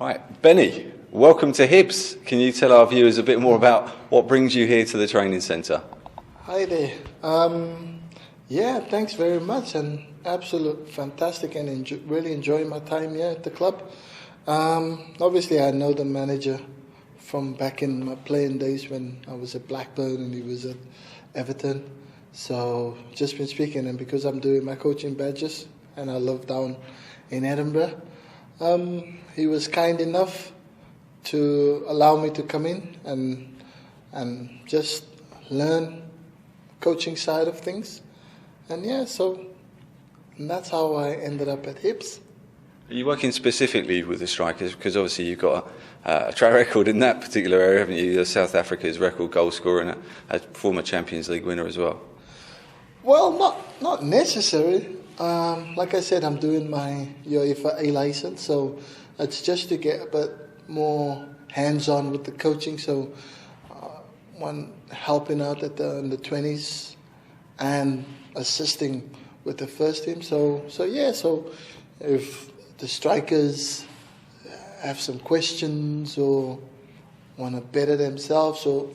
Right, Benny, welcome to Hibs. Can you tell our viewers a bit more about what brings you here to the training centre? Hi there. Thanks very much, and absolute fantastic, and really enjoying my time here at the club. Obviously, I know the manager from back in my playing days when I was at Blackburn and he was at Everton. So just been speaking, and because I'm doing my coaching badges and I live down in Edinburgh, he was kind enough to allow me to come in and just learn coaching side of things. And that's how I ended up at Hibs. Are you working specifically with the strikers? Because obviously you've got a track record in that particular area, haven't you? You're South Africa's record goal scorer and a former Champions League winner as well. Well, not necessarily. Like I said, I'm doing my UEFA A license, so it's just to get a bit more hands-on with the coaching. So, one helping out in the 20s and assisting with the first team. So if the strikers have some questions or want to better themselves, or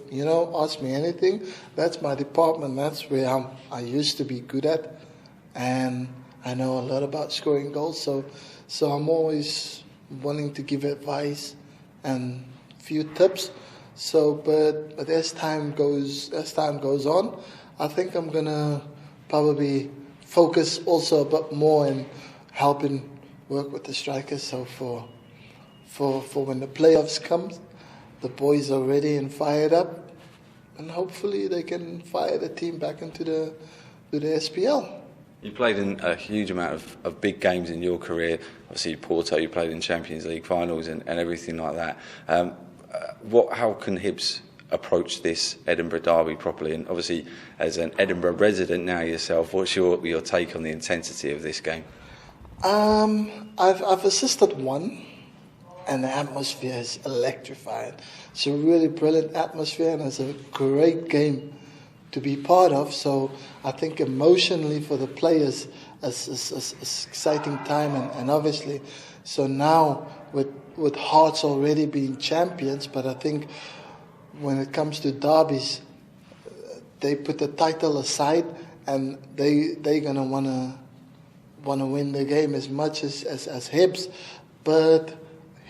ask me anything, that's my department. That's where I used to be good at, and I know a lot about scoring goals. So I'm always wanting to give advice and few tips. But as time goes on, I think I'm gonna probably focus also a bit more in helping work with the strikers. So for when the playoffs come, the boys are ready and fired up, and hopefully they can fire the team back into the SPL. You played in a huge amount of big games in your career. Obviously, Porto, you played in Champions League finals and everything like that. How can Hibs approach this Edinburgh derby properly? And obviously, as an Edinburgh resident now yourself, what's your take on the intensity of this game? I've assisted one, and the atmosphere is electrifying. It's a really brilliant atmosphere, and it's a great game to be part of. So I think emotionally for the players, it's exciting time, and obviously, so now with Hearts already being champions, but I think when it comes to derbies, they put the title aside, and they're gonna wanna win the game as much as Hibs, but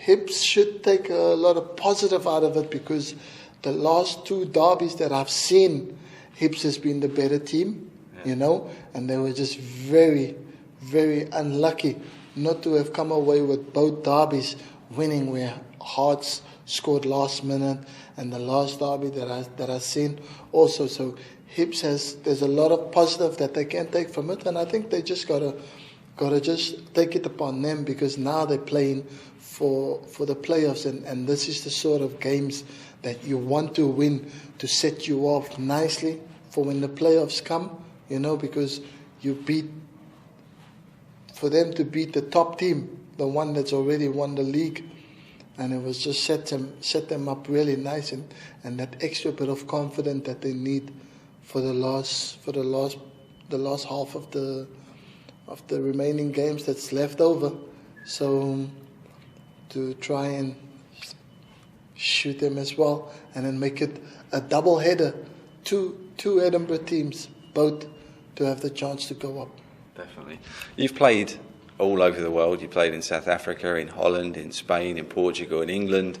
Hibs should take a lot of positive out of it, because the last two derbies that I've seen, Hibs has been the better team, and they were just very, very unlucky not to have come away with both derbies winning, where Hearts scored last minute, and the last derby that I've seen also. So Hibs there's a lot of positive that they can take from it, and I think they just gotta just take it upon them, because now they're playing for the playoffs, and this is the sort of games that you want to win to set you off nicely for when the playoffs come, because for them to beat the top team, the one that's already won the league, and it was just set them up really nice, and that extra bit of confidence that they need for the last half of the remaining games that's left over. So to try and shoot them as well, and then make it a double header, two Edinburgh teams, both to have the chance to go up. Definitely. You've played all over the world. You played in South Africa, in Holland, in Spain, in Portugal, in England.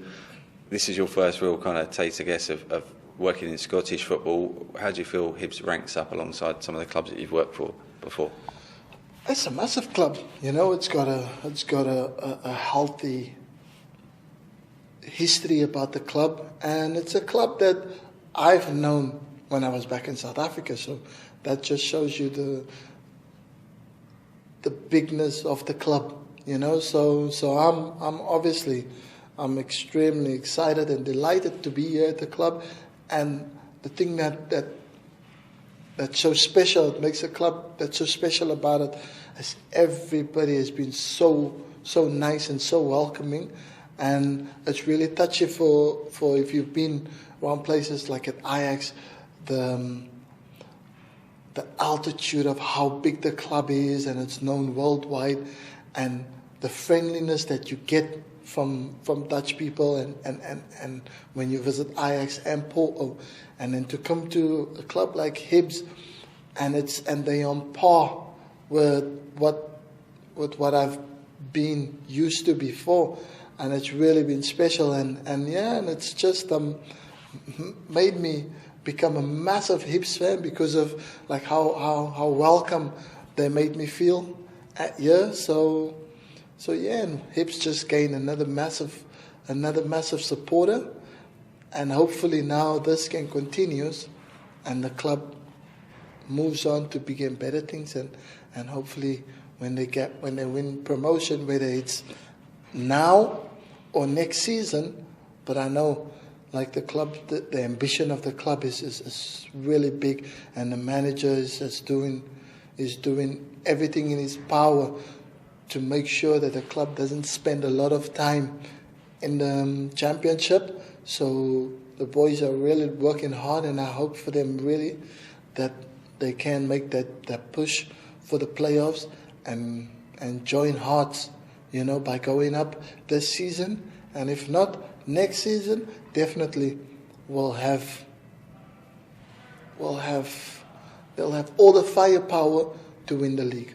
This is your first real kind of taste, I guess, of working in Scottish football. How do you feel Hibs ranks up alongside some of the clubs that you've worked for before? It's a massive club. It's got a healthy history about the club, and it's a club that I've known when I was back in South Africa. So that just shows you the bigness of the club. So I'm extremely excited and delighted to be here at the club, and the thing that's so special, it makes a club that's so special about it, is everybody has been so nice and so welcoming, and it's really touchy for if you've been around places like at Ajax, the altitude of how big the club is, and it's known worldwide, and the friendliness that you get from Dutch people, and when you visit Ajax and Porto, and then to come to a club like Hibs, and they're on par with what I've been used to before, and it's really been special, and it's just made me become a massive Hibs fan because of like how welcome they made me feel at year. So and Hibs just gained another massive supporter, and hopefully now this can continue, and the club moves on to begin better things, and hopefully when they win promotion, whether it's now or next season, but I know like the club, the ambition of the club is really big, and the manager is doing everything in his power to make sure that the club doesn't spend a lot of time in the championship. So the boys are really working hard, and I hope for them really that they can make that push for the playoffs and join hearts, by going up this season. And if not, next season definitely they'll have all the firepower to win the league.